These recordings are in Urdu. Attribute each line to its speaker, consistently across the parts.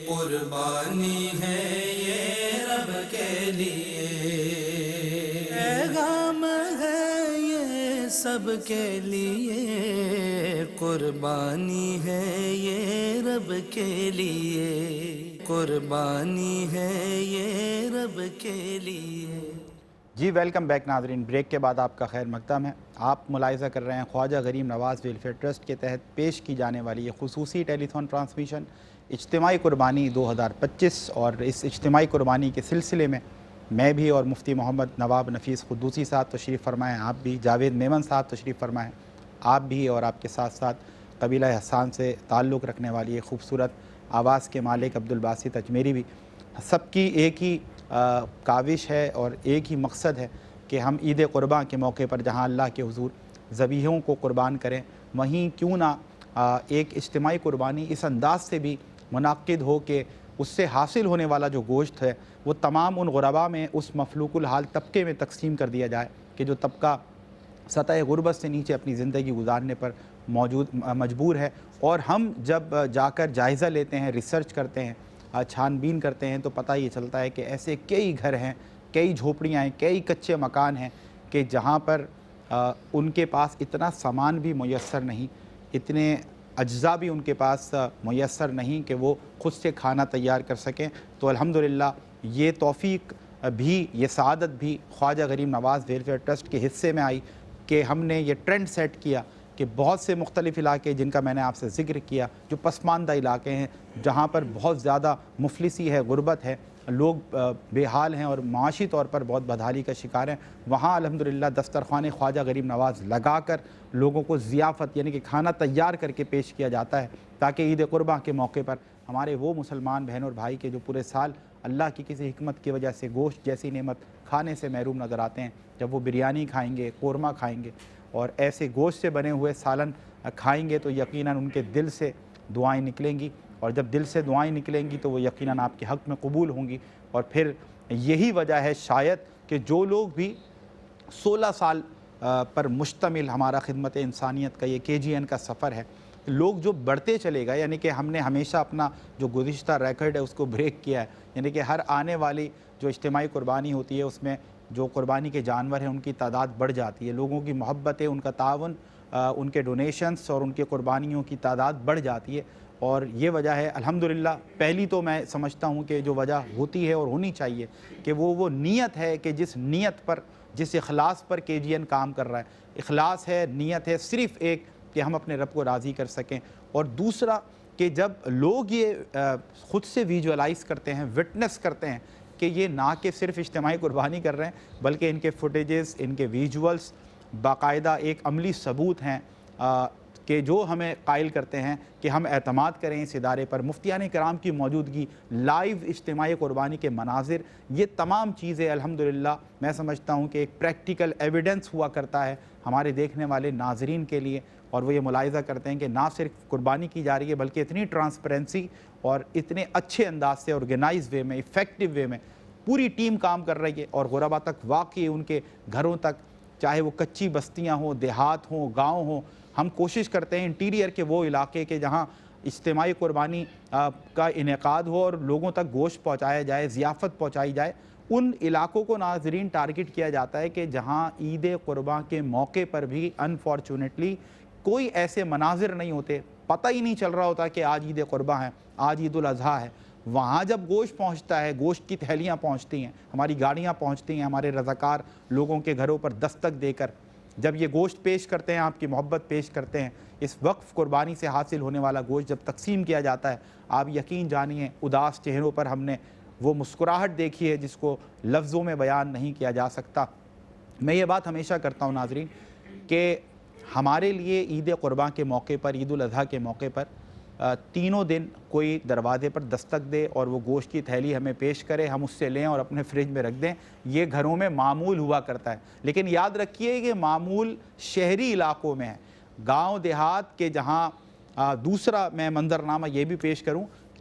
Speaker 1: قربانی ہے یہ رب کے لیے، پیغام ہے یہ سب کے لیے، قربانی ہے یہ رب کے لیے، قربانی ہے یہ رب کے لیے۔
Speaker 2: جی ویلکم بیک ناظرین، بریک کے بعد آپ کا خیر مقدم ہے۔ آپ ملاحظہ کر رہے ہیں خواجہ غریب نواز ویلفیئر ٹرسٹ کے تحت پیش کی جانے والی یہ خصوصی ٹیلی تھون ٹرانسمیشن اجتماعی قربانی 2025، اور اس اجتماعی قربانی کے سلسلے میں میں بھی اور مفتی محمد نواب نفیس قدوسی صاحب تشریف فرمائیں، آپ بھی جاوید میمن صاحب تشریف فرمائیں، آپ بھی، اور آپ کے ساتھ ساتھ قبیلہ حسان سے تعلق رکھنے والی یہ خوبصورت آواز کے مالک عبدالباسط اجمیری بھی۔ سب کی ایک ہی کاوش ہے اور ایک ہی مقصد ہے کہ ہم عید قرباں کے موقع پر جہاں اللہ کے حضور ذبیحوں کو قربان کریں، وہیں کیوں نہ ایک اجتماعی قربانی اس انداز سے بھی منعقد ہو کہ اس سے حاصل ہونے والا جو گوشت ہے وہ تمام ان غرباء میں، اس مفلوق الحال طبقے میں تقسیم کر دیا جائے کہ جو طبقہ سطح غربت سے نیچے اپنی زندگی گزارنے پر مجبور ہے۔ اور ہم جب جا کر جائزہ لیتے ہیں، ریسرچ کرتے ہیں، چھان بین کرتے ہیں، تو پتہ یہ چلتا ہے کہ ایسے کئی گھر ہیں، کئی جھوپڑیاں ہیں، کئی کچے مکان ہیں کہ جہاں پر ان کے پاس اتنا سامان بھی میسر نہیں، اتنے اجزاء بھی ان کے پاس میسر نہیں کہ وہ خود سے کھانا تیار کر سکیں۔ تو الحمدللہ یہ توفیق بھی، یہ سعادت بھی خواجہ غریب نواز ویلفیئر ٹرسٹ کے حصے میں آئی کہ ہم نے یہ ٹرینڈ سیٹ کیا کہ بہت سے مختلف علاقے جن کا میں نے آپ سے ذکر کیا، جو پسماندہ علاقے ہیں، جہاں پر بہت زیادہ مفلسی ہے، غربت ہے، لوگ بے حال ہیں اور معاشی طور پر بہت بدحالی کا شکار ہیں، وہاں الحمدللہ دسترخوان خواجہ غریب نواز لگا کر لوگوں کو ضیافت یعنی کہ کھانا تیار کر کے پیش کیا جاتا ہے، تاکہ عید قرباں کے موقع پر ہمارے وہ مسلمان بہن اور بھائی کے جو پورے سال اللہ کی کسی حکمت کی وجہ سے گوشت جیسی نعمت کھانے سے محروم نظر آتے ہیں، جب وہ بریانی کھائیں گے، قورمہ کھائیں گے اور ایسے گوشت سے بنے ہوئے سالن کھائیں گے، تو یقیناً ان کے دل سے دعائیں نکلیں گی، اور جب دل سے دعائیں نکلیں گی تو وہ یقیناً آپ کے حق میں قبول ہوں گی۔ اور پھر یہی وجہ ہے شاید کہ جو لوگ بھی 16 سال پر مشتمل ہمارا خدمت انسانیت کا یہ KGN کا سفر ہے، لوگ جو بڑھتے چلے گئے، یعنی کہ ہم نے ہمیشہ اپنا جو گزشتہ ریکارڈ ہے اس کو بریک کیا ہے، یعنی کہ ہر آنے والی جو اجتماعی قربانی ہوتی ہے اس میں جو قربانی کے جانور ہیں ان کی تعداد بڑھ جاتی ہے، لوگوں کی محبتیں، ان کا تعاون، ان کے ڈونیشنز اور ان کے قربانیوں کی تعداد بڑھ جاتی ہے۔ اور یہ وجہ ہے الحمدللہ، پہلی تو میں سمجھتا ہوں کہ جو وجہ ہوتی ہے اور ہونی چاہیے کہ وہ نیت ہے کہ جس نیت پر، جس اخلاص پر KGN کام کر رہا ہے، اخلاص ہے، نیت ہے صرف ایک کہ ہم اپنے رب کو راضی کر سکیں، اور دوسرا کہ جب لوگ یہ خود سے ویژولائز کرتے ہیں، وٹنس کرتے ہیں کہ یہ نہ کہ صرف اجتماعی قربانی کر رہے ہیں بلکہ ان کے فوٹیجز، ان کے ویژولز باقاعدہ ایک عملی ثبوت ہیں کہ جو ہمیں قائل کرتے ہیں کہ ہم اعتماد کریں اس ادارے پر، مفتیان کرام کی موجودگی، لائیو اجتماعی قربانی کے مناظر، یہ تمام چیزیں الحمدللہ میں سمجھتا ہوں کہ ایک پریکٹیکل ایویڈنس ہوا کرتا ہے ہمارے دیکھنے والے ناظرین کے لیے، اور وہ یہ ملاحظہ کرتے ہیں کہ نہ صرف قربانی کی جا رہی ہے بلکہ اتنی ٹرانسپیرنسی اور اتنے اچھے انداز سے، آرگنائز وے میں، ایفیکٹو وے میں پوری ٹیم کام کر رہی ہے، اور غرباء تک واقعی ان کے گھروں تک، چاہے وہ کچی بستیاں ہوں، دیہات ہوں، گاؤں ہوں، ہم کوشش کرتے ہیں انٹیریئر کے وہ علاقے کے جہاں اجتماعی قربانی کا انعقاد ہو اور لوگوں تک گوشت پہنچایا جائے، ضیافت پہنچائی جائے، ان علاقوں کو ناظرین ٹارگٹ کیا جاتا ہے کہ جہاں عید قرباں کے موقع پر بھی انفارچونیٹلی کوئی ایسے مناظر نہیں ہوتے، پتہ ہی نہیں چل رہا ہوتا کہ آج عید قرباں ہے، آج عید الاضحیٰ ہے۔ وہاں جب گوشت پہنچتا ہے، گوشت کی تھیلیاں پہنچتی ہیں، ہماری گاڑیاں پہنچتی ہیں، ہمارے رضاکار لوگوں کے گھروں پر دستک دے کر جب یہ گوشت پیش کرتے ہیں، آپ کی محبت پیش کرتے ہیں، اس وقف قربانی سے حاصل ہونے والا گوشت جب تقسیم کیا جاتا ہے، آپ یقین جانیے اداس چہروں پر ہم نے وہ مسکراہٹ دیکھی ہے جس کو لفظوں میں بیان نہیں کیا جا سکتا۔ میں یہ بات ہمیشہ کرتا ہوں ناظرین کہ ہمارے لیے عید قرباں کے موقع پر، عید الاضحیٰ کے موقع پر تینوں دن کوئی دروازے پر دستک دے اور وہ گوشت کی تھیلی ہمیں پیش کرے، ہم اس سے لیں اور اپنے فریج میں رکھ دیں، یہ گھروں میں معمول ہوا کرتا ہے۔ لیکن یاد رکھیے کہ معمول شہری علاقوں میں ہے، گاؤں دیہات کے جہاں دوسرا میں منظرنامہ یہ بھی پیش کروں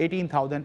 Speaker 2: 18,000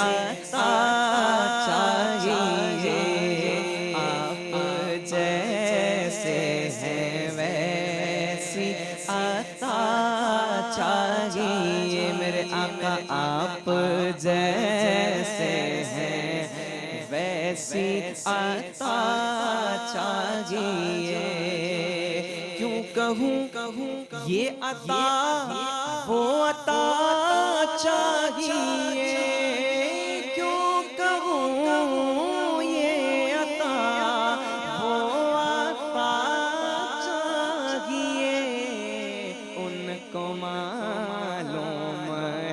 Speaker 1: عطا چاہیے، آپ جیسے ہیں ویسی عطا چاہیے، میرے آقا آپ جیسے ہیں ویسی عطا چاہیے، کیوں کہوں یہ عطا وہ عطا چاہیے، کیوں کہوں یہ عطا وہ عطا چاہیے، ان کو معلوم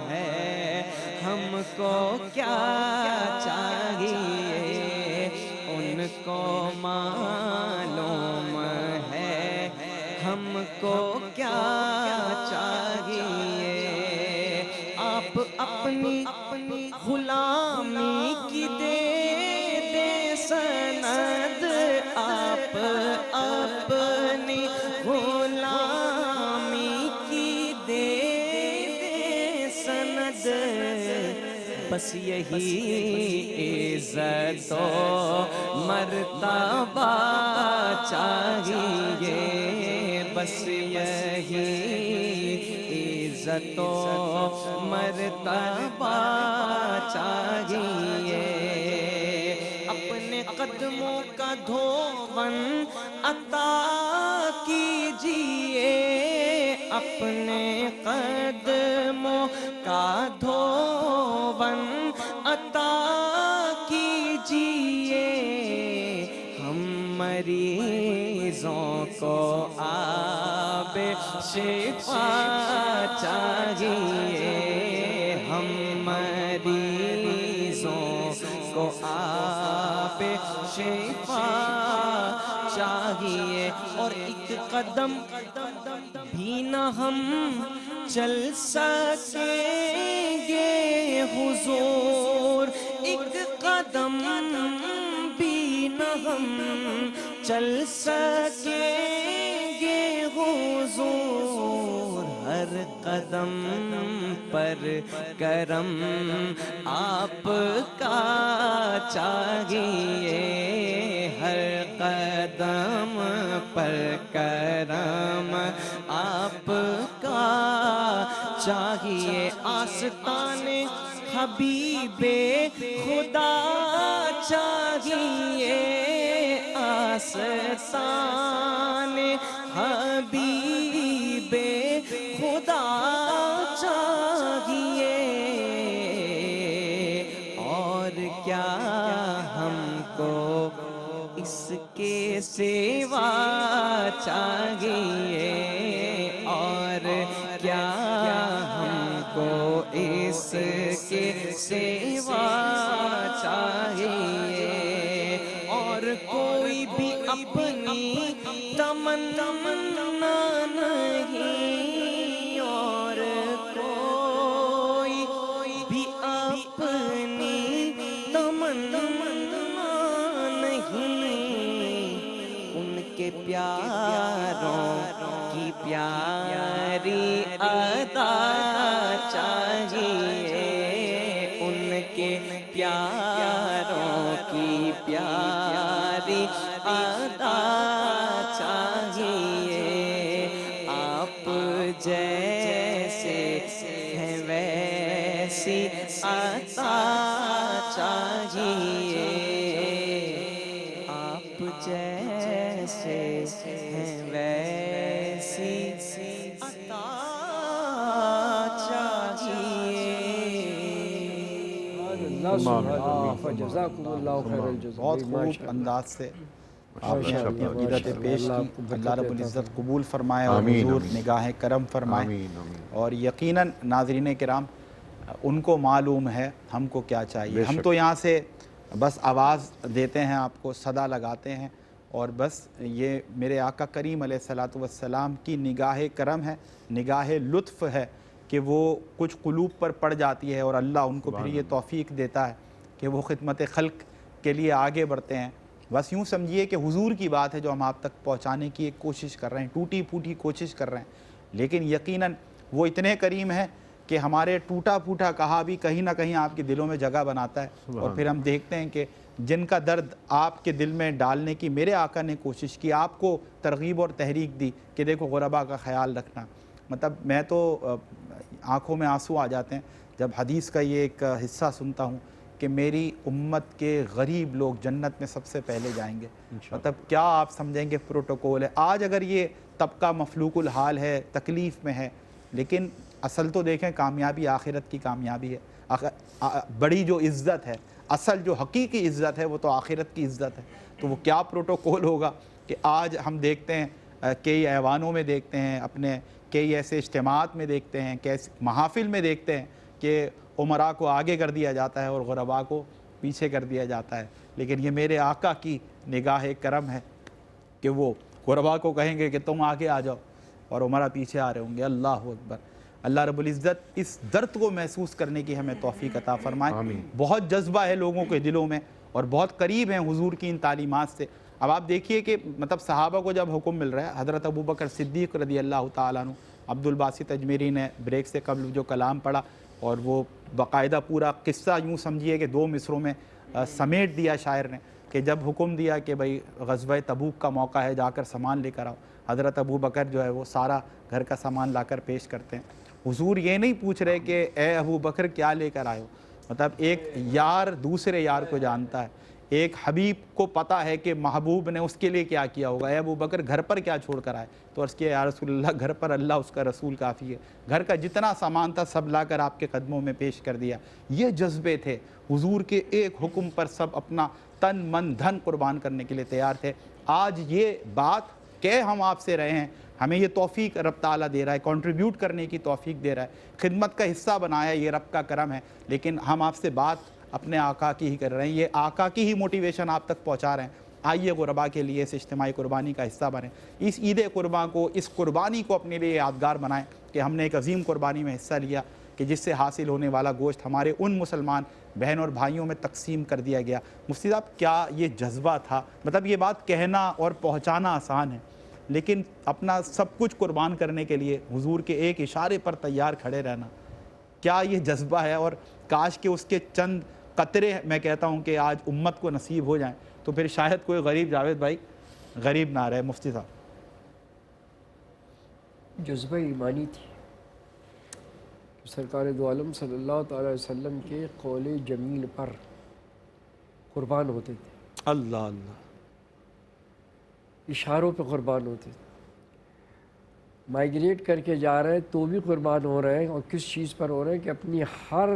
Speaker 1: ہے ہم کو کیا چاہیے، ان کو معلوم ہے ہم کو کیا چاہیے، آپ اپنی غلامی کی دے سند، آپ اپنی غلامی کی دے سند، بس یہی عزت و مرتبہ چاہیے، بس یہی عزت و مرتبہ چاہیے، اپنے قدموں کا دھون عطا کیجیے، اپنے قدموں کا دھون عطا کیجیے، ہم مریضوں کو آب شفا چاہیے، ہم مریضوں کو آب شفا چاہیے، اور ایک قدم بھی نہ ہم چل سکیں گے حضور، ایک قدم بھی نہ ہم چل سکیں گے حضور، ہر قدم پر کرم آپ کا چاہیے، ہر قدم پر کرم آپ کا چاہیے، آستان حبیب خدا چاہیے، آستان حبیب خدا چاہیے، اور کیا ہم کو اس کے سوا چاہیے، اور کیا ہم کو اس کے سوا چاہیے، اور کوئی بھی اپنی تمنا نہیں، اور کوئی بھی اپنی تمنا نہیں، ان کے پیاروں کی پیاری ادا چاہیے، ان کے پیاروں کی پیاری ادا چاہیے، آپ جیسے ہیں ویسی عطا چاہیے، آپ جیسے ہیں ویسی عطا چاہیے۔
Speaker 3: فجزاکم اللہ خیر الجزا،
Speaker 2: بہت خوب انداز سے آپ نے اپنی عقیدت پیش کی، اللہ رب العزت قبول فرمائے اور حضور نگاہ کرم فرمائے، اور یقیناً ناظرین کرام ان کو معلوم ہے ہم کو کیا چاہیے، ہم تو یہاں سے بس آواز دیتے ہیں، آپ کو صدا لگاتے ہیں، اور بس یہ میرے آقا کریم علیہ الصلاۃ والسلام کی نگاہ کرم ہے، نگاہ لطف ہے کہ وہ کچھ قلوب پر پڑ جاتی ہے، اور اللہ ان کو پھر یہ توفیق دیتا ہے کہ وہ خدمت خلق کے لیے آگے بڑھتے ہیں۔ بس یوں سمجھیے کہ حضور کی بات ہے جو ہم آپ تک پہنچانے کی ایک کوشش کر رہے ہیں، ٹوٹی پھوٹی کوشش کر رہے ہیں، لیکن یقیناً وہ اتنے کریم ہیں کہ ہمارے ٹوٹا پھوٹا کہا بھی کہیں نہ کہیں آپ کے دلوں میں جگہ بناتا ہے، اور پھر ہم دیکھتے ہیں کہ جن کا درد آپ کے دل میں ڈالنے کی میرے آقا نے کوشش کی، آپ کو ترغیب اور تحریک دی کہ دیکھو غربا کا خیال رکھنا. مطلب میں تو آنکھوں میں آنسو آ جاتے ہیں جب حدیث کا یہ ایک حصہ سنتا ہوں کہ میری امت کے غریب لوگ جنت میں سب سے پہلے جائیں گے. مطلب کیا آپ سمجھیں گے پروٹوکول ہے. آج اگر یہ طبقہ مفلوق الحال ہے، تکلیف میں ہے، لیکن اصل تو دیکھیں کامیابی آخرت کی کامیابی ہے. بڑی جو عزت ہے، اصل جو حقیقی عزت ہے وہ تو آخرت کی عزت ہے. تو وہ کیا پروٹوکول ہوگا کہ آج ہم دیکھتے ہیں کئی ایوانوں میں دیکھتے ہیں، اپنے کئی ایسے اجتماعات میں دیکھتے ہیں، کیسے محافل میں دیکھتے ہیں کہ عمراء کو آگے کر دیا جاتا ہے اور غرباء کو پیچھے کر دیا جاتا ہے. لیکن یہ میرے آقا کی نگاہ کرم ہے کہ وہ غرباء کو کہیں گے کہ تم آگے آ جاؤ اور عمراء پیچھے آ رہے ہوں گے. اللہ اکبر. اللہ رب العزت اس درد کو محسوس کرنے کی ہمیں توفیق عطا فرمائے. بہت جذبہ ہے لوگوں کے دلوں میں اور بہت قریب ہیں حضور کی ان تعلیمات سے. اب آپ دیکھیے کہ مطلب صحابہ کو جب حکم مل رہا ہے، حضرت ابوبکر صدیق رضی اللہ تعالیٰ عنہ، عبد الباسط اجمیری نے بریک سے قبل جو کلام پڑھا اور وہ باقاعدہ پورا قصہ یوں سمجھیے کہ 2 مصروں میں سمیٹ دیا شاعر نے، کہ جب حکم دیا کہ بھئی غزوہ تبوک کا موقع ہے، جا کر سامان لے کر آؤ، حضرت ابوبکر جو ہے وہ سارا گھر کا سامان لا کر پیش کرتے ہیں. حضور یہ نہیں پوچھ رہے کہ اے ابوبکر کیا لے کر آئے ہو. مطلب ایک یار دوسرے یار کو جانتا ہے، ایک حبیب کو پتہ ہے کہ محبوب نے اس کے لیے کیا کیا ہوگا. اے ابوبکر گھر پر کیا چھوڑ کر آئے؟ تو عرض کیا یا رسول اللہ گھر پر اللہ اس کا رسول کافی ہے. گھر کا جتنا سامان تھا سب لا کر آپ کے قدموں میں پیش کر دیا. یہ جذبے تھے حضور کے ایک حکم پر سب اپنا تن من دھن قربان کرنے کے لیے تیار تھے. آج یہ بات کہ ہم آپ سے رہے ہیں، ہمیں یہ توفیق رب تعالیٰ دے رہا ہے، کنٹریبیوٹ کرنے کی توفیق دے رہا ہے، خدمت کا حصہ بنایا، یہ رب کا کرم ہے. لیکن ہم آپ سے بات اپنے آقا کی ہی کر رہے ہیں، یہ آقا کی ہی موٹیویشن آپ تک پہنچا رہے ہیں. آئیے غربا کے لیے اس اجتماعی قربانی کا حصہ بنیں. اس عید قربان کو، اس قربانی کو اپنے لیے یادگار بنائیں کہ ہم نے ایک عظیم قربانی میں حصہ لیا کہ جس سے حاصل ہونے والا گوشت ہمارے ان مسلمان بہن اور بھائیوں میں تقسیم کر دیا گیا. مفتی صاحب کیا یہ جذبہ تھا؟ مطلب یہ بات کہنا اور پہنچانا آسان ہے، لیکن اپنا سب کچھ قربان کرنے کے لیے حضور کے ایک اشارے پر تیار کھڑے رہنا، کیا یہ جذبہ ہے؟ اور کاش کہ اس کے چند قطرے میں کہتا ہوں کہ آج امت کو نصیب ہو جائیں تو پھر شاید کوئی غریب جاوید بھائی غریب نہ رہے. مفتی صاحب
Speaker 3: جذبہ ایمانی تھی. سرکار دو عالم صلی اللہ تعالی وسلم کے قول جمیل پر قربان ہوتے تھے.
Speaker 2: اللہ اللہ.
Speaker 3: اشاروں پہ قربان ہوتے تھے. مائیگریٹ کر کے جا رہے ہیں تو بھی قربان ہو رہے ہیں، اور کس چیز پر ہو رہے ہیں کہ اپنی ہر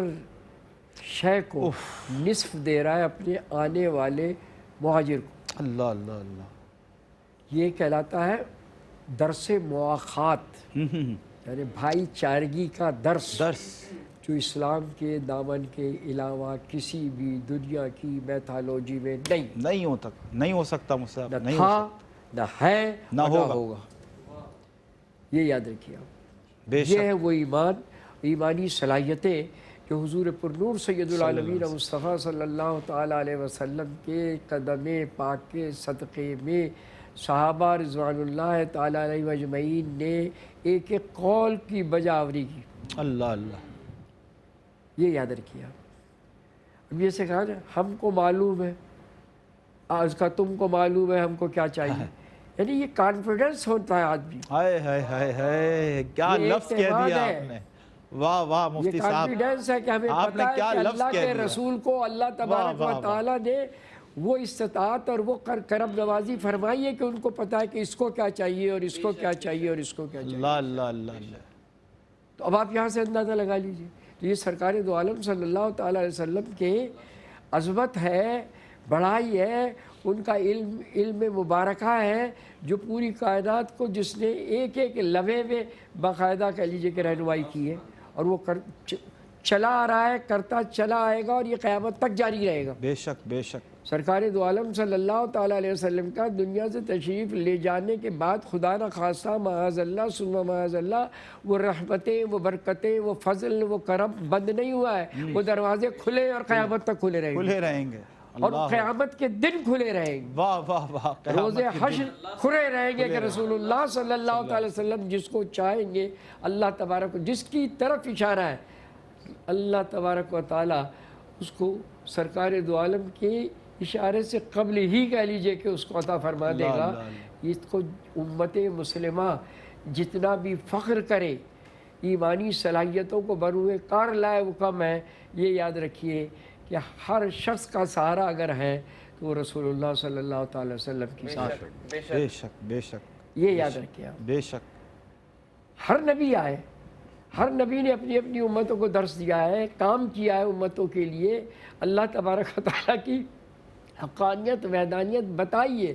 Speaker 3: شے کو نصف دے رہا ہے اپنے آنے والے مہاجر کو.
Speaker 2: اللہ اللہ اللہ.
Speaker 3: یہ کہلاتا ہے درس مواخات، یعنی بھائی چارگی کا درس جو اسلام کے دامن کے علاوہ کسی بھی دنیا کی میتھالوجی میں نہیں ہو سکتا
Speaker 2: مصعب،
Speaker 3: نہ تھا، نہ ہے،
Speaker 2: نہ ہوگا.
Speaker 3: یہ یاد رکھیے آپ.
Speaker 2: بے شک
Speaker 3: یہ ہے وہ ایمان، ایمانی صلاحیتیں جو حضور پرنور سید العالمین مصطفیٰ صلی اللہ تعالیٰ علیہ وسلم کے قدم پاک کے صدقے میں صحابہ رضوان اللہ تعالیٰ علیہ اجمعین نے ایک ایک قول کی بجاوری کی.
Speaker 2: اللہ اللہ.
Speaker 3: یہ یاد رکھیے آپ. اب یہ سے کہا نا ہم کو معلوم ہے، آج کا تم کو معلوم ہے ہم کو کیا چاہیے. یعنی یہ کانفیڈنس ہوتا ہے آدمی.
Speaker 2: ہائے ہائے ہائے ہائے، کیا لفظ کہہ دیا آپ نے. واہ واہ مفتی
Speaker 3: یہ
Speaker 2: صاحب،
Speaker 3: کانفیڈنس ہے کہ ہمیں پتہ ہے کہ اللہ کے رسول کو اللہ تبارک و تعالیٰ نے وہ استطاعت اور وہ کرم نوازی فرمائی ہے کہ ان کو پتہ ہے کہ اس کو کیا چاہیے اور اس کو کیا چاہیے اور اس کو کیا چاہیے.
Speaker 2: اللہ اللہ اللہ اللہ.
Speaker 3: تو اب آپ یہاں سے اندازہ لگا لیجیے. تو یہ سرکار دو عالم صلی اللہ تعالیٰ علیہ وسلم کے عظمت ہے، بڑائی ہے، ان کا علم مبارکہ ہے جو پوری کائنات کو جس نے ایک ایک لمحے میں باقاعدہ کہہ لیجیے کہ رہنمائی کی ہے، اور وہ چلا آ رہا ہے، کرتا چلا آئے گا، اور یہ قیامت تک جاری رہے گا.
Speaker 2: بے شک بے شک.
Speaker 3: سرکار دو عالم صلی اللہ تعالیٰ علیہ وسلم کا دنیا سے تشریف لے جانے کے بعد خدا نہ خواستہ معاذ اللہ ثم معاذ اللہ وہ رحمتیں، وہ برکتیں، وہ فضل، وہ کرم بند نہیں ہوا ہے. وہ دروازے کھلے اور قیامت تک کھلے رہیں گے. اور قیامت کے دن کھلے رہیں گے،
Speaker 2: واہ واہ واہ،
Speaker 3: روز
Speaker 2: قیامت کے
Speaker 3: حشر کھلے رہیں گے کہ رسول اللہ صلی اللہ تعالی وسلم جس کو چاہیں گے، اللہ تبارک جس کی طرف اشارہ ہے، اللہ تبارک و تعالی اس کو سرکار دو عالم کے اشارے سے قبل ہی کہہ لیجئے کہ اس کو عطا فرما دے گا۔ اس کو امت مسلمہ جتنا بھی فخر کرے، ایمانی صلاحیتوں کو بروئے کار لائے، وہ کم ہے۔ یہ یاد رکھیے کہ ہر شخص کا سہارا اگر ہے تو وہ رسول اللہ صلی اللہ تعالی وسلم کی ساتھ،
Speaker 2: بے شک بے شک،
Speaker 3: یہ یاد رکھیے آپ۔
Speaker 2: بے شک،
Speaker 3: ہر نبی آئے، ہر نبی نے اپنی اپنی امتوں کو درس دیا ہے، کام کیا ہے امتوں کے لیے، اللہ تبارک و تعالیٰ کی حقانیت وحدانیت بتائیے،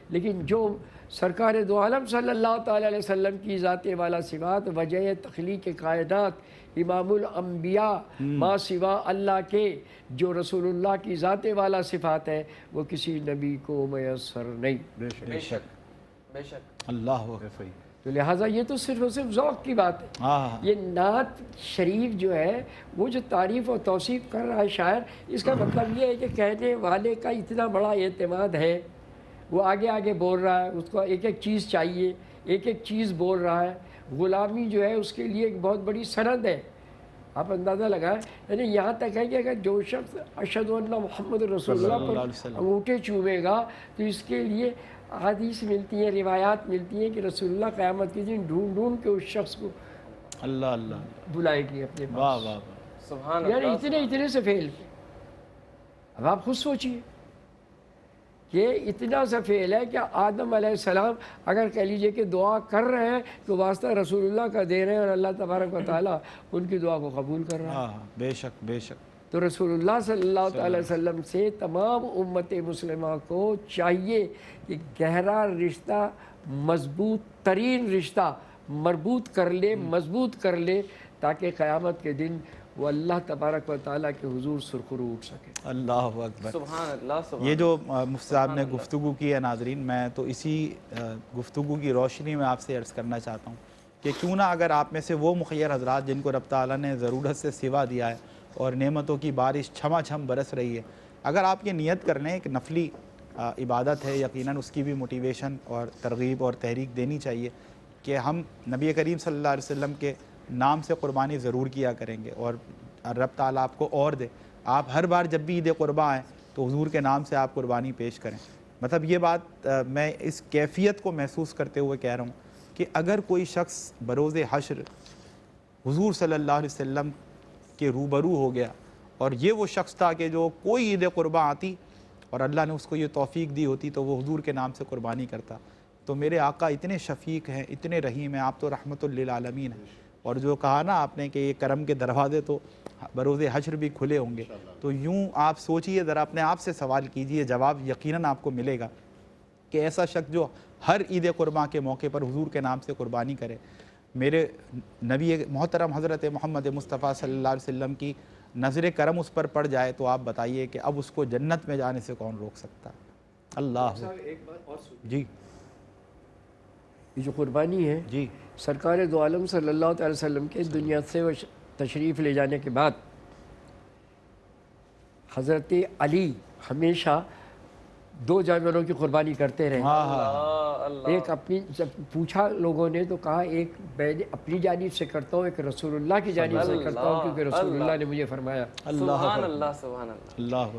Speaker 3: لیکن جو سرکار دو عالم صلی اللہ تعالی علیہ وسلم کی ذات والا صفات، وجہ تخلیق کائنات، امام الانبیاء، ما سوا اللہ کے، جو رسول اللہ کی ذات والا صفات ہے، وہ کسی نبی کو میسر نہیں۔
Speaker 2: بے شک
Speaker 4: بے شک،
Speaker 2: اللہ اکبر۔
Speaker 3: تو لہٰذا یہ تو صرف اور صرف ذوق کی بات ہے۔
Speaker 2: ہاں،
Speaker 3: یہ نعت شریف جو ہے وہ جو تعریف و توصیف کر رہا ہے شاعر، اس کا مطلب یہ ہے کہ کہنے والے کا اتنا بڑا اعتماد ہے، وہ آگے آگے بول رہا ہے، اس کو ایک ایک چیز چاہیے، ایک ایک چیز بول رہا ہے۔ غلامی جو ہے اس کے لیے ایک بہت بڑی سند ہے، آپ اندازہ لگائیں، یعنی یہاں تک ہے کہ اگر جو شخص اشہد ان محمد رسول اللہ پر انگوٹھے چومے گا تو اس کے لیے احادیث ملتی ہیں، روایات ملتی ہیں کہ رسول اللہ قیامت کے دن ڈھونڈ ڈھونڈ کے اس شخص کو
Speaker 2: اللہ اللہ،
Speaker 3: بلائے گی اپنے
Speaker 2: واہ
Speaker 3: پاس،
Speaker 2: واہ،
Speaker 4: سبحان
Speaker 3: یعنی
Speaker 4: اللہ،
Speaker 3: اتنے سے فعل۔ اب آپ خود سوچئے کہ اتنا سا فعل ہے کہ آدم علیہ السلام اگر کہہ لیجئے کہ دعا کر رہے ہیں تو واسطہ رسول اللہ کا دے رہے ہیں، اور اللہ تبارک و تعالیٰ ان کی دعا کو قبول کر رہا ہے۔
Speaker 2: ہاں، بے شک بے شک،
Speaker 3: تو رسول اللہ صلی اللہ تعالی وسلم سے تمام امت مسلمہ کو چاہیے کہ گہرا رشتہ، مضبوط ترین رشتہ مربوط کر لے، مضبوط کر لے، تاکہ قیامت کے دن وہ اللہ تبارک و تعالیٰ کے حضور سرخرو اٹھ سکے۔
Speaker 2: اللہ اکبر۔
Speaker 4: سبحان اللہ، سبحان
Speaker 2: یہ جو مفتی صاحب نے گفتگو کی ہے ناظرین، میں تو اسی گفتگو کی روشنی میں آپ سے عرض کرنا چاہتا ہوں کہ کیوں نہ اگر آپ میں سے وہ مخیر حضرات جن کو رب تعالیٰ نے ضرورت سے سوا دیا ہے اور نعمتوں کی بارش چھما چھم برس رہی ہے، اگر آپ یہ نیت کر لیں، ایک نفلی عبادت ہے، یقیناً اس کی بھی موٹیویشن اور ترغیب اور تحریک دینی چاہیے کہ ہم نبی کریم صلی اللہ علیہ وسلم کے نام سے قربانی ضرور کیا کریں گے، اور رب تعالیٰ آپ کو اور دے، آپ ہر بار جب بھی عید قرباں آئیں تو حضور کے نام سے آپ قربانی پیش کریں۔ مطلب یہ بات میں اس کیفیت کو محسوس کرتے ہوئے کہہ رہا ہوں کہ اگر کوئی شخص بروز حشر حضور صلی اللہ علیہ وسلم کے روبرو ہو گیا، اور یہ وہ شخص تھا کہ جو کوئی عید قرباں آتی اور اللہ نے اس کو یہ توفیق دی ہوتی تو وہ حضور کے نام سے قربانی کرتا، تو میرے آقا اتنے شفیق ہیں، اتنے رحیم ہیں، آپ تو رحمت للعالمین ہیں، اور جو کہا نا آپ نے کہ یہ کرم کے دروازے تو بروز حشر بھی کھلے ہوں گے، تو یوں آپ سوچئے، ذرا اپنے آپ سے سوال کیجئے، جواب یقیناً آپ کو ملے گا کہ ایسا شخص جو ہر عید قرباں کے موقع پر حضور کے نام سے قربانی کرے، میرے نبی محترم حضرت محمد مصطفیٰ صلی اللہ علیہ وسلم کی نظر کرم اس پر پڑ جائے تو آپ بتائیے کہ اب اس کو جنت میں جانے سے کون روک سکتا ہے؟ اللہ
Speaker 3: ایک بات اور سنیے،
Speaker 2: جی
Speaker 3: یہ جو قربانی ہے،
Speaker 2: جی
Speaker 3: سرکار دو عالم صلی اللہ تعالی وسلم کے دنیا سے تشریف لے جانے کے بعد حضرت علی ہمیشہ دو جانوروں کی قربانی کرتے رہے۔ ایک اپنی، جب پوچھا لوگوں نے تو کہا ایک میں اپنی جانب سے کرتا ہوں، ایک رسول اللہ کی جانب سے کرتا ہوں، کیونکہ رسول اللہ نے مجھے فرمایا۔
Speaker 4: سبحان اللہ، سبحان اللہ،
Speaker 2: اللہ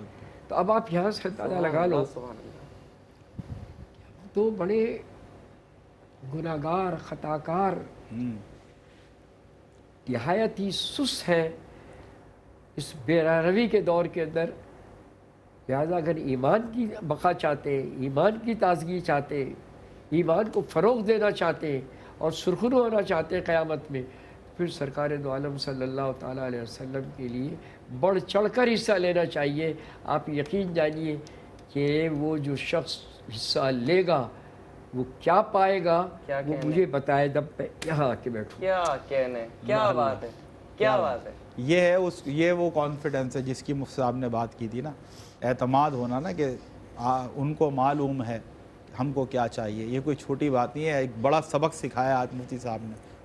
Speaker 3: تو اب آپ یہاں سے اندازہ لگا لو،
Speaker 4: سبحان اللہ،
Speaker 3: تو بڑے گناہگار، خطاکار، نہایت ہی سست ہے اس بے روی کے دور کے اندر۔ لہٰذا اگر ایمان کی بقا چاہتے، ایمان کی تازگی چاہتے، ایمان کو فروغ دینا چاہتے اور سرخرو ہونا چاہتے قیامت میں، پھر سرکار دو عالم صلی اللہ تعالیٰ علیہ وسلم کے لیے بڑھ چڑھ کر حصہ لینا چاہیے۔ آپ یقین جانیے کہ وہ جو شخص حصہ لے گا وہ کیا پائے گا، وہ مجھے بتائے دب پہ یہاں آ کے بیٹھو۔
Speaker 4: کیا کہنے، کیا بات ہے، کیا بات ہے۔
Speaker 2: یہ وہ کانفیڈنس ہے جس کی مفتی صاحب نے بات کی تھی نا، اعتماد ہونا نا، کہ ان کو معلوم ہے ہم کو کیا چاہیے۔ یہ کوئی چھوٹی بات نہیں ہے، ایک بڑا سبق سکھایا آج مفتی صاحب نے،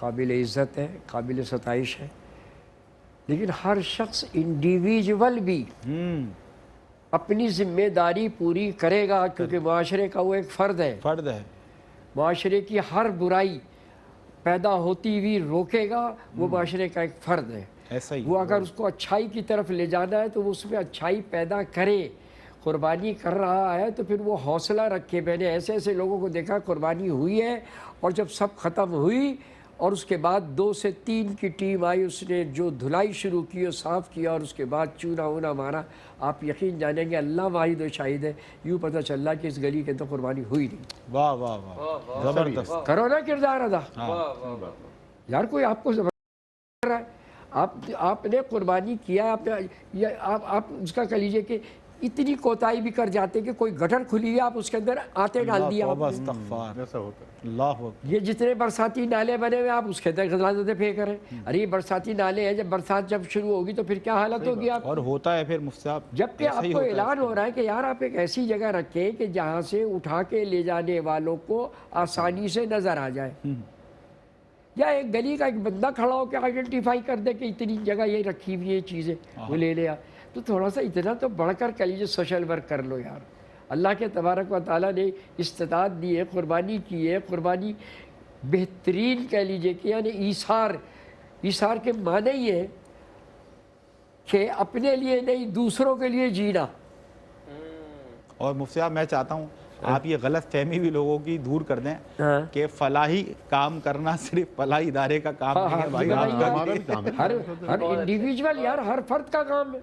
Speaker 3: قابل عزت ہے، قابل ستائش ہے، لیکن ہر شخص انڈیویجول بھی اپنی ذمہ داری پوری کرے گا، کیونکہ معاشرے کا وہ ایک فرد ہے، معاشرے کی ہر برائی پیدا ہوتی ہوئی روکے گا، وہ معاشرے کا ایک فرد ہے۔
Speaker 2: ایسا ہی
Speaker 3: وہ اگر اس کو اچھائی کی طرف لے جانا ہے تو وہ اس میں اچھائی پیدا کرے، قربانی کر رہا ہے تو پھر وہ حوصلہ رکھے۔ میں نے ایسے ایسے لوگوں کو دیکھا قربانی ہوئی ہے اور جب سب ختم ہوئی اور اس کے بعد 2 سے 3 کی ٹیم آئی، اس نے جو دھلائی شروع کی اور صاف کیا اور اس کے بعد چونا اونا مارا، آپ یقین جانیں گے اللہ واحد و شاہد ہے، یوں پتہ چل رہا کہ اس گلی کے اندر قربانی ہوئی نہیں۔
Speaker 2: واہ واہ واہ، زبردست۔
Speaker 3: کرو نا کردار ادا، یار کوئی آپ کو کر رہا ہے، آپ نے قربانی کیا، آپ اس کا کہہ لیجئے کہ اتنی کوتاہی بھی کر جاتے کہ کوئی گٹر کھلی ہے آپ اس کے اندر آتے ڈال دیا آپ نے۔
Speaker 5: ایسا ہوتا ہے۔
Speaker 2: اللہ
Speaker 3: یہ جتنے برساتی نالے بنے ہوئے آپ اس کے اندر غلازتیں پھینک رہے ہیں۔ ارے یہ برساتی نالے ہیں، جب برسات جب شروع ہوگی تو پھر کیا حالت ہوگی آپ؟
Speaker 2: اور ہوتا ہے پھر مفتی صاحب،
Speaker 3: جبکہ آپ کو اعلان ہو رہا ہے کہ یار آپ ایک ایسی جگہ رکھیں کہ جہاں سے اٹھا کے لے جانے والوں کو آسانی سے نظر آ جائے، یا ایک گلی کا ایک بندہ کھڑا ہو کے آئیڈینٹیفائی کر دے کہ اتنی جگہ یہ رکھی ہوئی ہے چیزیں، وہ لے لیا۔ تو تھوڑا سا اتنا تو بڑھ کر کہہ لیجیے سوشل ورک کر لو یار۔ اللہ کے تبارک و تعالیٰ نے استطاعت دی ہے، قربانی کی ہے، قربانی بہترین کہہ لیجیے کہ یعنی ایثار کے معنی یہ ہے کہ اپنے لیے نہیں دوسروں کے لیے جینا۔
Speaker 2: اور مفتی صاحب میں چاہتا ہوں آپ یہ غلط فہمی بھی لوگوں کی دور کر دیں کہ فلاحی کام کرنا صرف فلاحی ادارے کا کام نہیں ہے بھائی، آپ کا
Speaker 3: ہر انڈیویجول یار، ہر فرد کا کام ہے۔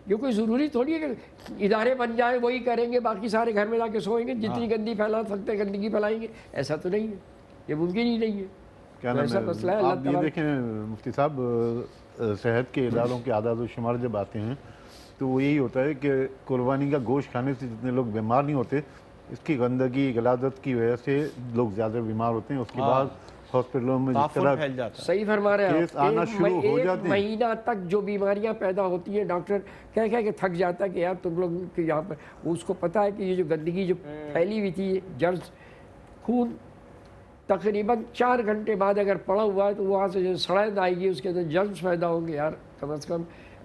Speaker 3: یہ کوئی ضروری تھوڑی ہے کہ ادارے بن جائیں وہی کریں گے، باقی سارے گھر میں جا کے سوئیں گے، جتنی گندی پھیلا سکتے ہیں گندگی پھیلائیں گے، ایسا تو نہیں ہے، یہ ممکن ہی نہیں ہے۔
Speaker 5: کیا نام
Speaker 3: ایسا مسئلہ ہے
Speaker 5: ہے؟
Speaker 3: اللہ
Speaker 5: آپ یہ
Speaker 3: تعالیٰ۔
Speaker 5: دیکھیں مفتی صاحب، صحت کے اداروں کے اعداد و شمار جب آتے ہیں تو وہ یہی ہوتا ہے کہ قربانی کا گوشت کھانے سے جتنے لوگ بیمار نہیں ہوتے، اس کی گندگی غلاظت کی وجہ سے لوگ زیادہ بیمار ہوتے ہیں۔ اس کے بعد ہاسپٹلوں میں جس طرح
Speaker 2: پھیل جاتا ہے۔
Speaker 3: صحیح فرما رہے ہیں
Speaker 5: کیس آنا شروع ہو
Speaker 3: ایک
Speaker 5: جاتے ہیں۔
Speaker 3: مہینہ تک جو بیماریاں پیدا ہوتی ہیں ڈاکٹر کہہ کے تھک جاتا ہے کہ یار تم لوگ کہ یہاں پر اس کو پتہ ہے کہ یہ جو گندگی جو پھیلی ہوئی تھی، جرز خون تقریباً 4 گھنٹے بعد اگر پڑا ہوا ہے تو وہاں سے جو سڑید آئے گی، اس کے اندر جرمز پیدا ہوں گے۔ یار کم از کم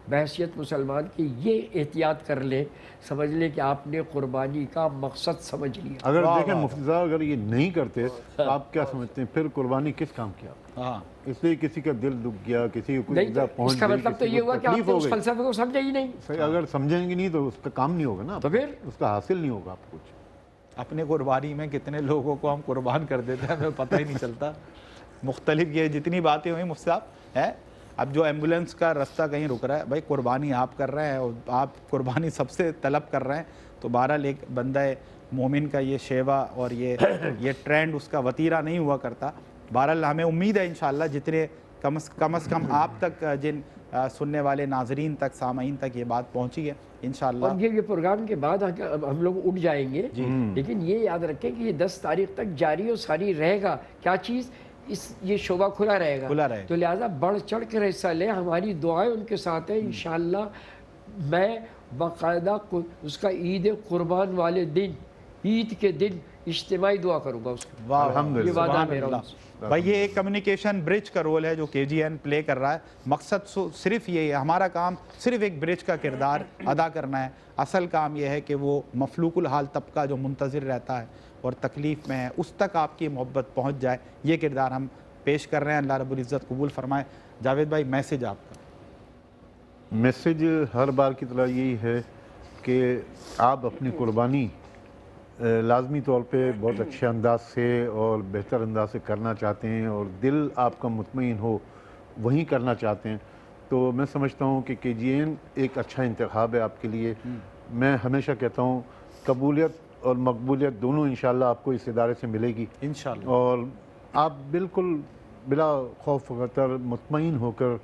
Speaker 3: بحیثیت مسلمان کی یہ احتیاط کر لیں، سمجھ لیں کہ آپ نے قربانی کا مقصد سمجھ لیا۔
Speaker 5: اگر دیکھیں مفتی صاحب، اگر یہ نہیں کرتے تو آپ کیا سمجھتے ہیں پھر قربانی کس کام کی آپ؟
Speaker 2: ہاں،
Speaker 5: اس لیے کسی کا دل دکھ گیا، کسی کو کوئی
Speaker 3: نہیں
Speaker 5: ایزا
Speaker 3: تو
Speaker 5: پہنچ
Speaker 3: اس کا
Speaker 5: گئی،
Speaker 3: مطلب تو
Speaker 5: کسی
Speaker 3: یہ
Speaker 5: کو
Speaker 3: ہوا کہ آپ
Speaker 5: تکلیف
Speaker 3: نے
Speaker 5: ہو
Speaker 3: اس
Speaker 5: گئی۔
Speaker 3: فلسفے کو سمجھا ہی نہیں۔
Speaker 5: صحیح، اگر سمجھیں گے نہیں تو اس کا کام نہیں ہوگا نا،
Speaker 3: تو پھر
Speaker 5: اس کا حاصل نہیں ہوگا آپ کچھ۔
Speaker 2: اپنے قربانی میں کتنے لوگوں کو ہم قربان کر دیتے ہیں ہمیں پتہ ہی نہیں چلتا۔ مختلف یہ جتنی باتیں ہوئیں مفتی صاحب ہے، اب جو ایمبولینس کا راستہ کہیں رک رہا ہے، بھائی قربانی آپ کر رہے ہیں اور آپ قربانی سب سے طلب کر رہے ہیں، تو بہرحال ایک بندہ مومن کا یہ شیوا اور یہ ٹرینڈ اس کا وتیرہ نہیں ہوا کرتا۔ بہرحال ہمیں امید ہے انشاءاللہ جتنے کم از کم آپ تک، جن سننے والے ناظرین تک، سامعین تک یہ بات پہنچی ہے انشاءاللہ۔
Speaker 3: اور یہ پروگرام کے بعد ہم لوگ اٹھ جائیں گے، لیکن یہ یاد رکھیں کہ یہ 10 تاریخ تک جاری و ساری رہے گا۔ کیا چیز؟ یہ شعبہ کھلا رہے گا، تو لہٰذا بڑھ چڑھ کر حصہ لیں، ہماری دعائیں ان کے ساتھ ہیں انشاءاللہ۔ میں باقاعدہ اس کا عید قربان والے دن، عید کے دن اجتماعی دعا کروں گا اس کو۔
Speaker 5: الحمدللہ،
Speaker 3: یہ وعدہ
Speaker 2: سبحان
Speaker 3: میرا
Speaker 2: اللہ۔ بھائی یہ ایک کمیونیکیشن برج کا رول ہے جو KGN پلے کر رہا ہے۔ مقصد صرف یہ ہے، ہمارا کام صرف ایک برج کا کردار ادا کرنا ہے۔ اصل کام یہ ہے کہ وہ مفلوق الحال طبقہ جو منتظر رہتا ہے اور تکلیف میں ہے، اس تک آپ کی محبت پہنچ جائے، یہ کردار ہم پیش کر رہے ہیں۔ اللہ رب العزت قبول فرمائے۔ جاوید بھائی میسج آپ کا؟
Speaker 5: میسج ہر بار کی طرح یہی ہے کہ آپ اپنی قربانی لازمی طور پہ بہت اچھے انداز سے اور بہتر انداز سے کرنا چاہتے ہیں اور دل آپ کا مطمئن ہو وہیں کرنا چاہتے ہیں، تو میں سمجھتا ہوں کہ KGN ایک اچھا انتخاب ہے آپ کے لیے۔ میں ہمیشہ کہتا ہوں قبولیت اور مقبولیت دونوں انشاءاللہ آپ کو اس ادارے سے ملے گی
Speaker 2: انشاءاللہ،
Speaker 5: اور آپ بالکل بلا خوف خطر مطمئن ہو کر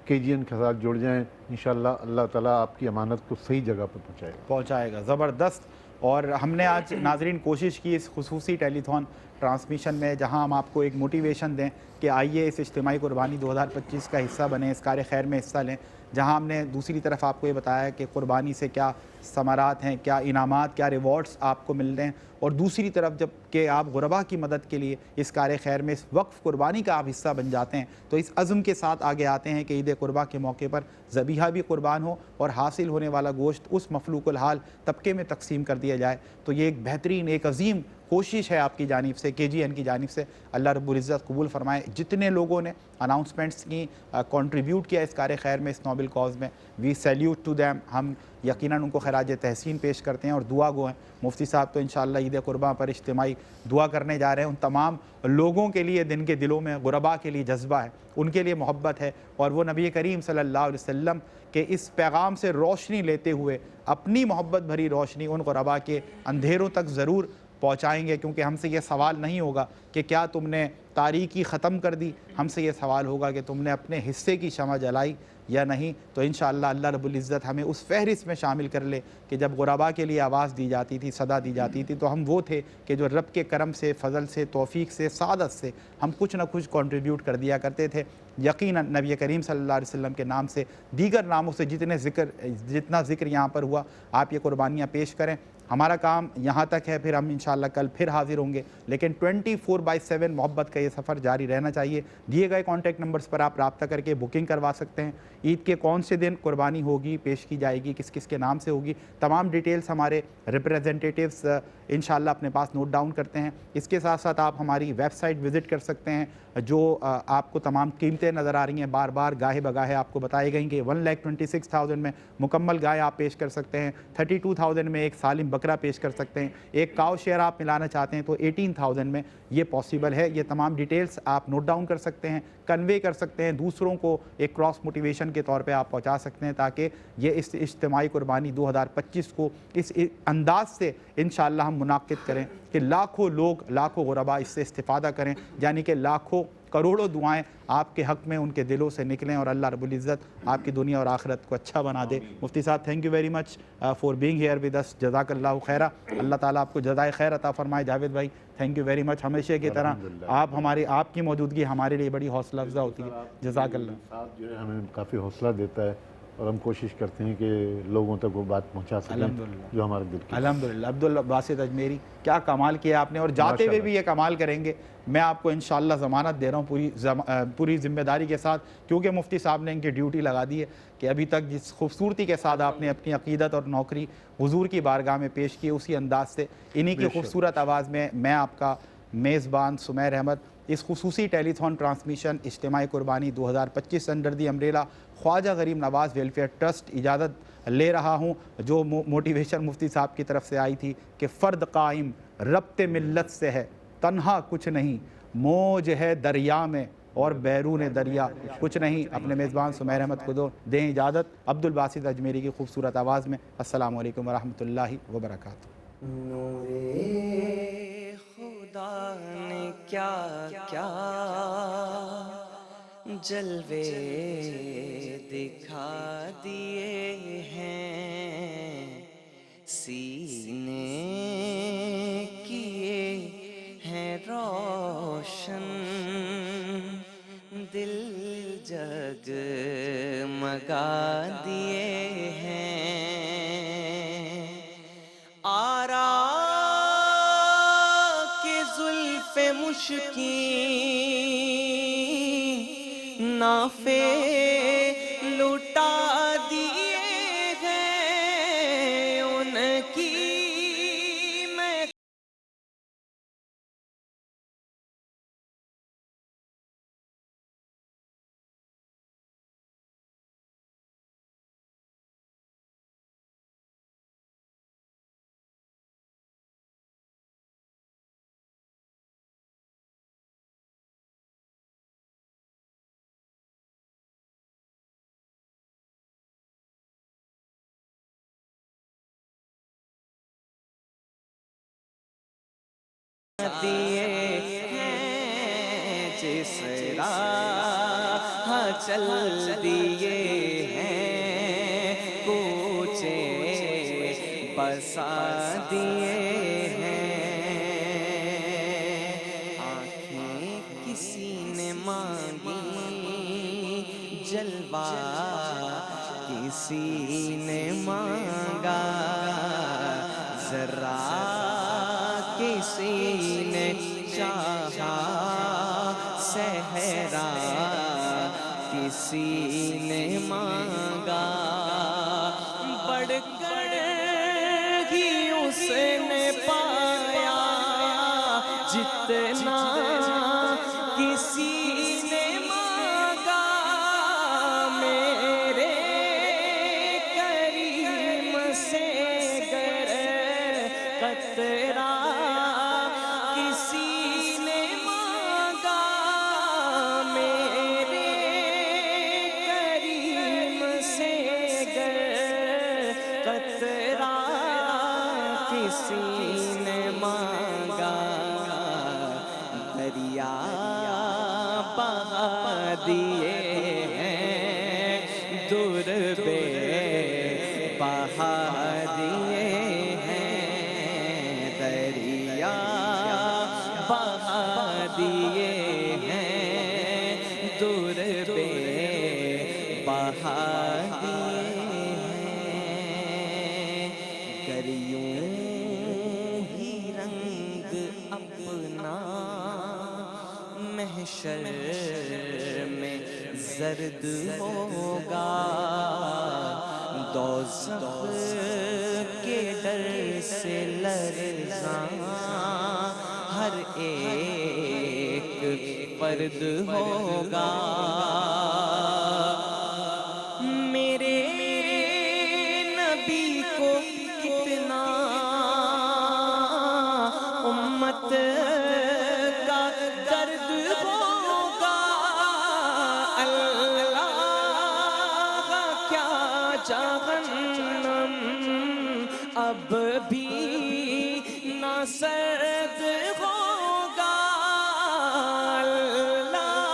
Speaker 5: KGN کے ساتھ جڑ جائیں۔ انشاءاللہ اللہ تعالیٰ آپ کی امانت کو صحیح جگہ پر
Speaker 2: پہنچائے گا۔ زبردست۔ اور ہم نے آج ناظرین کوشش کی اس خصوصی ٹیلی تھون ٹرانسمیشن میں، جہاں ہم آپ کو ایک موٹیویشن دیں کہ آئیے اس اجتماعی قربانی 2025 کا حصہ بنیں، اس کار خیر میں حصہ لیں، جہاں ہم نے دوسری طرف آپ کو یہ بتایا کہ قربانی سے کیا ثمرات ہیں، کیا انعامات، کیا ریوارڈز آپ کو مل رہے ہیں، اور دوسری طرف جب کہ آپ غربا کی مدد کے لیے اس کار خیر میں اس وقف قربانی کا آپ حصہ بن جاتے ہیں، تو اس عزم کے ساتھ آگے آتے ہیں کہ عید قربا کے موقع پر ذبیحہ بھی قربان ہو اور حاصل ہونے والا گوشت اس مفلوق الحال طبقے میں تقسیم کر دیا جائے. تو یہ ایک بہترین، ایک عظیم کوشش ہے آپ کی جانب سے، KGN کی جانب سے. اللہ رب العزت قبول فرمائے. جتنے لوگوں نے اناؤنسمنٹس کی کنٹریبیوٹ کیا اس کار خیر میں، اس نوبل کاز میں، وی سیلیوٹ ٹو دیم. ہم یقیناً ان کو خراج تحسین پیش کرتے ہیں اور دعا گو ہیں. مفتی صاحب تو انشاءاللہ عید قرباں پر اجتماعی دعا کرنے جا رہے ہیں. ان تمام لوگوں کے لیے جن کے دلوں میں غربا کے لیے جذبہ ہے، ان کے لیے محبت ہے، اور وہ نبی کریم صلی اللہ علیہ وسلم کہ اس پیغام سے روشنی لیتے ہوئے اپنی محبت بھری روشنی ان غربا کے اندھیروں تک ضرور پہنچائیں گے. کیونکہ ہم سے یہ سوال نہیں ہوگا کہ کیا تم نے تاریکی ختم کر دی، ہم سے یہ سوال ہوگا کہ تم نے اپنے حصے کی شمع جلائی یا نہیں. تو انشاءاللہ اللہ رب العزت ہمیں اس فہرست میں شامل کر لے کہ جب غربا کے لیے آواز دی جاتی تھی، صدا دی جاتی تھی، تو ہم وہ تھے کہ جو رب کے کرم سے، فضل سے، توفیق سے، سعادت سے ہم کچھ نہ کچھ کنٹریبیوٹ کر دیا کرتے تھے. یقیناً نبی کریم صلی اللہ علیہ وسلم کے نام سے، دیگر ناموں سے جتنا ذکر یہاں پر ہوا، آپ یہ قربانیاں پیش کریں. ہمارا کام یہاں تک ہے، پھر ہم انشاءاللہ کل پھر حاضر ہوں گے، لیکن 24/7 محبت کا یہ سفر جاری رہنا چاہیے. دیے گئے کانٹیکٹ نمبرز پر آپ رابطہ کر کے بکنگ کروا سکتے ہیں. عید کے کون سے دن قربانی ہوگی، پیش کی جائے گی، کس کس کے نام سے ہوگی، تمام ڈیٹیلز ہمارے ریپریزنٹیٹیوز انشاءاللہ اپنے پاس نوٹ ڈاؤن کرتے ہیں. اس کے ساتھ ساتھ آپ ہماری ویب سائٹ وزٹ کر سکتے ہیں، جو آپ کو تمام قیمتیں نظر آ رہی ہیں، بار بار گاہے بگاہے آپ کو بتائی گئیں کہ 1,26,000 میں مکمل گائے آپ پیش کر سکتے ہیں، 32,000 میں ایک سالم بکرا پیش کر سکتے ہیں، ایک کاؤ شیئر آپ ملانا چاہتے ہیں تو 18,000 میں یہ پاسبل ہے. یہ تمام ڈیٹیلز آپ نوٹ ڈاؤن کر سکتے ہیں، کنوے کر سکتے ہیں، دوسروں کو ایک کراس موٹیویشن کے طور پہ آپ پہنچا سکتے ہیں، تاکہ یہ اس اجتماعی قربانی 2025 کو اس انداز سے انشاءاللہ ہم منعقد کریں کہ لاکھوں لوگ، لاکھوں غربا اس سے استفادہ کریں، یعنی کہ لاکھوں کروڑوں دعائیں آپ کے حق میں ان کے دلوں سے نکلیں، اور اللہ رب العزت آپ کی دنیا اور آخرت کو اچھا بنا دے. مفتی صاحب thank you very much for being here with us. جزاک اللہ خیرہ. اللہ تعالیٰ آپ کو جزائے خیر عطا فرمائے. جاوید بھائی تھینک یو ویری مچ. ہمیشہ کی طرح آپ کی موجودگی ہمارے لیے بڑی حوصلہ افزا ہوتی ہے. جزاک اللہ.
Speaker 5: آپ جو ہے ہمیں کافی حوصلہ دیتا ہے، اور ہم کوشش کرتے ہیں کہ لوگوں تک وہ بات پہنچا سکیں جو ہمارے دل کی.
Speaker 2: الحمدللہ. عبدالباسط اجمیری کیا کمال کیا آپ نے، اور جاتے ہوئے بھی یہ کمال کریں گے. میں آپ کو انشاءاللہ ضمانت دے رہا ہوں پوری ذمہ داری کے ساتھ، کیونکہ مفتی صاحب نے ان کی ڈیوٹی لگا دی ہے کہ ابھی تک جس خوبصورتی کے ساتھ آپ نے اپنی عقیدت اور نوکری حضور کی بارگاہ میں پیش کی، اسی انداز سے انہی کی خوبصورت آواز میں آپ کا میزبان سمیر احمد اس خصوصی ٹیلی تھون ٹرانسمیشن اجتماعی قربانی 2025 under the umbrella Khwaja Gharib Nawaz welfare trust اجازت لے رہا ہوں. جو موٹیویشن مفتی صاحب کی طرف سے آئی تھی کہ فرد قائم ربط ملت سے ہے، تنہا کچھ نہیں، موج ہے دریا میں اور بیرون دریا کچھ نہیں. اپنے میزبان سمیر احمد کو دیں اجازت عبدالباسط اجمیری کی خوبصورت آواز میں. السلام علیکم ورحمۃ اللہ وبرکاتہ.
Speaker 1: خدا نے کیا کیا جلوے دکھا دیے ہیں، سینے کیے ہیں روشن، دل جگمگا دیے ہیں. آرا کے زلف مشکین نافے لٹا دیے ہیں، ان کی میں دیے ہیں، جس راہ چل دیے ہیں، کوچے بسا دیے ہیں. آنکھیں کسی نے مانگی جلوہ کسی نے مانگا ذرا کسی نے چاہا صحرا کسی نے مانگا بڑھ کر ہی اس نے پایا جتنا کسی نے مانگا میرے کریم سے گر قطرہ کسی نے مانگا میرے کریم سے گر قطرہ کسی نے مانگا دریا بہا دیے ہیں دور بے بہا دیے ہیں دریا بہا دیے ہیں دور بے بہا دیے ہیں کریوں ہی رنگ اپنا محشر میں زرد ہوگا دوزخ کے ڈر سے لرزاں ہر ایک فرد ہوگا میرے نبی کو کتنا امت کا درد ہوگا اللہ کیا جہنم اب بھی نہ سرد ہوگا اللہ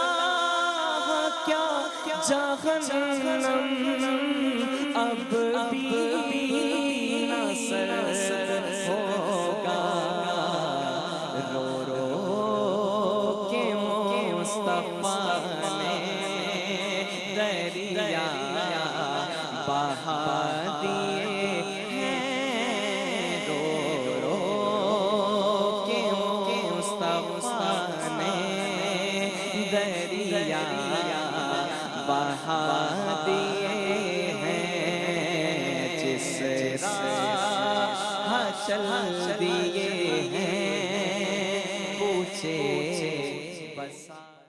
Speaker 1: کیا جہنم اب بھی نہ سرد ہوگا رو رو کے مصطفیٰ نے دریا بہا دیے ہیں رو رو کے مصطفیٰ نے دریا بہا دیے ہیں جس راہ چل دیے ہیں پوچھے بسا